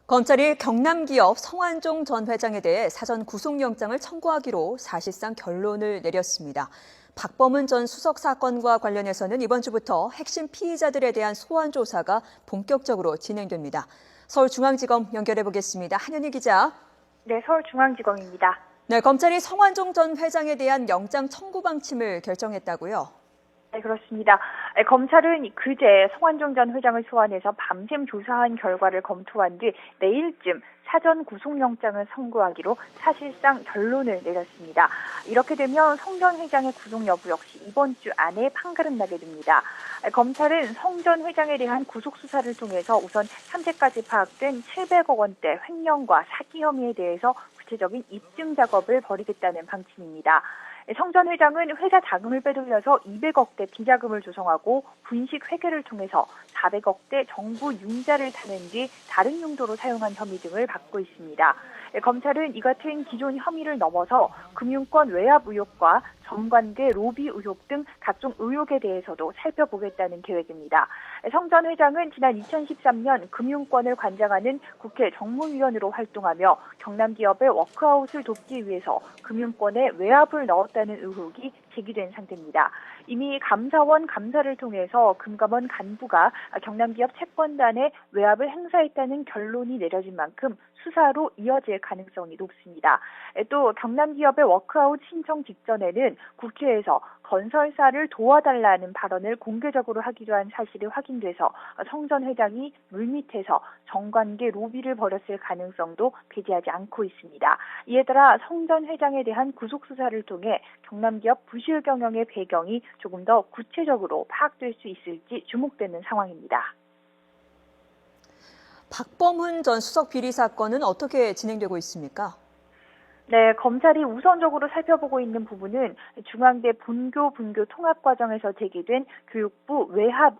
검찰이 경남 기업 성완종 전 회장에 대해 사전 구속영장을 청구하기로 사실상 결론을 내렸습니다. 박범은 전 수석 사건과 관련해서는 이번 주부터 핵심 피의자들에 대한 소환 조사가 본격적으로 진행됩니다. 서울중앙지검 연결해 보겠습니다. 한현희 기자. 네, 서울중앙지검입니다. 네, 검찰이 성완종 전 회장에 대한 영장 청구 방침을 결정했다고요? 네, 그렇습니다. 검찰은 그제 성완종 전 회장을 소환해서 밤샘 조사한 결과를 검토한 뒤 내일쯤 사전 구속영장을 선고하기로 사실상 결론을 내렸습니다. 이렇게 되면 성 전 회장의 구속 여부 역시 이번 주 안에 판가름 나게 됩니다. 검찰은 성 전 회장에 대한 구속 수사를 통해서 우선 현재까지 파악된 700억 원대 횡령과 사기 혐의에 대해서 구체적인 입증 작업을 벌이겠다는 방침입니다. 성 전 회장은 회사 자금을 빼돌려서 200억대 비자금을 조성하고 분식 회계를 통해서 400억대 정부 융자를 타는 뒤 다른 용도로 사용한 혐의 등을 받고 있습니다. 검찰은 이 같은 기존 혐의를 넘어서 금융권 외압 의혹과 정관계 로비 의혹 등 각종 의혹에 대해서도 살펴보겠다는 계획입니다. 성 전 회장은 지난 2013년 금융권을 관장하는 국회 정무위원으로 활동하며 경남 기업의 워크아웃을 돕기 위해서 금융권에 외압을 넣었다는 의혹이 제기된 상태입니다. 이미 감사원 감사를 통해서 금감원 간부가 경남 기업 채권단에 외압을 행사했다는 결론이 내려진 만큼 수사로 이어질 가능성이 높습니다. 또 경남 기업의 워크아웃 신청 직전에는 국회에서 건설사를 도와달라는 발언을 공개적으로 하기도 한 사실이 확인돼서 성 전 회장이 물밑에서 정관계 로비를 벌였을 가능성도 배제하지 않고 있습니다. 이에 따라 성 전 회장에 대한 구속 수사를 통해 경남 기업 부실 경영의 배경이 조금 더 구체적으로 파악될 수 있을지 주목되는 상황입니다. 박범은 전 수석 비리 사건은 어떻게 진행되고 있습니까? 네, 검찰이 우선적으로 살펴보고 있는 부분은 중앙대 분교 통합 과정에서 제기된 교육부 외압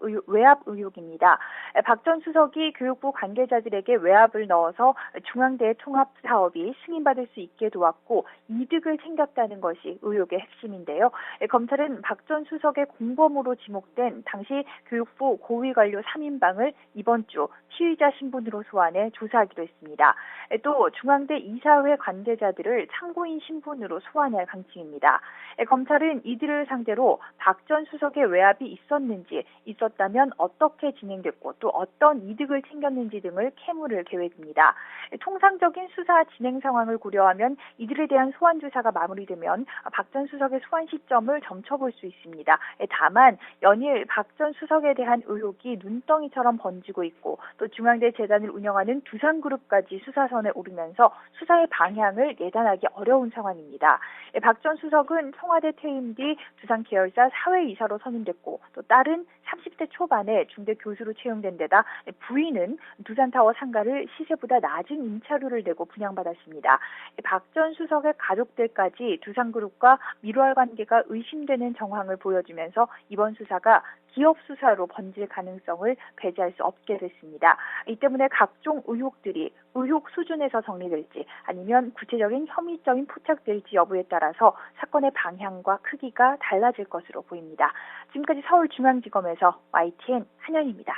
의혹입니다. 박 전 수석이 교육부 관계자들에게 외압을 넣어서 중앙대 통합 사업이 승인받을 수 있게 도왔고 이득을 챙겼다는 것이 의혹의 핵심인데요. 검찰은 박 전 수석의 공범으로 지목된 당시 교육부 고위 관료 3인방을 이번 주 피의자 신분으로 소환해 조사하기로 했습니다. 또 중앙대 이사회 관계자들을 참고인 신분으로 소환할 방침입니다. 검찰은 이들을 상대로 박 전 수석의 외압이 있었는지, 있었다면 어떻게 진행됐고 또 어떤 이득을 챙겼는지 등을 캐물을 계획입니다. 통상적인 수사 진행 상황을 고려하면 이들에 대한 소환 조사가 마무리되면 박 전 수석의 소환 시점을 점쳐볼 수 있습니다. 다만 연일 박 전 수석에 대한 의혹이 눈덩이처럼 번지고 있고 또 중앙대 재단을 운영하는 두산그룹까지 수사선에 오르면서 수사의 방향을 예단하기 어려운 상황입니다. 박 전 수석은 청와대 퇴임 뒤 두산 계열사 사회이사로 선임됐고 또 딸은 30대 초반에 중대 교수로 채용된 데다 부인은 두산타워 상가를 시세보다 낮은 임차료를 내고 분양받았습니다. 박 전 수석의 가족들까지 두산그룹과 밀월 관계가 의심되는 정황을 보여주면서 이번 수사가 기업 수사로 번질 가능성을 배제할 수 없게 됐습니다. 이 때문에 각종 의혹들이 의혹 수준에서 정리될지 아니면 구체적인 혐의적인 포착될지 여부에 따라서 사건의 방향과 크기가 달라질 것으로 보입니다. 지금까지 서울중앙지검에서 YTN 한현입니다.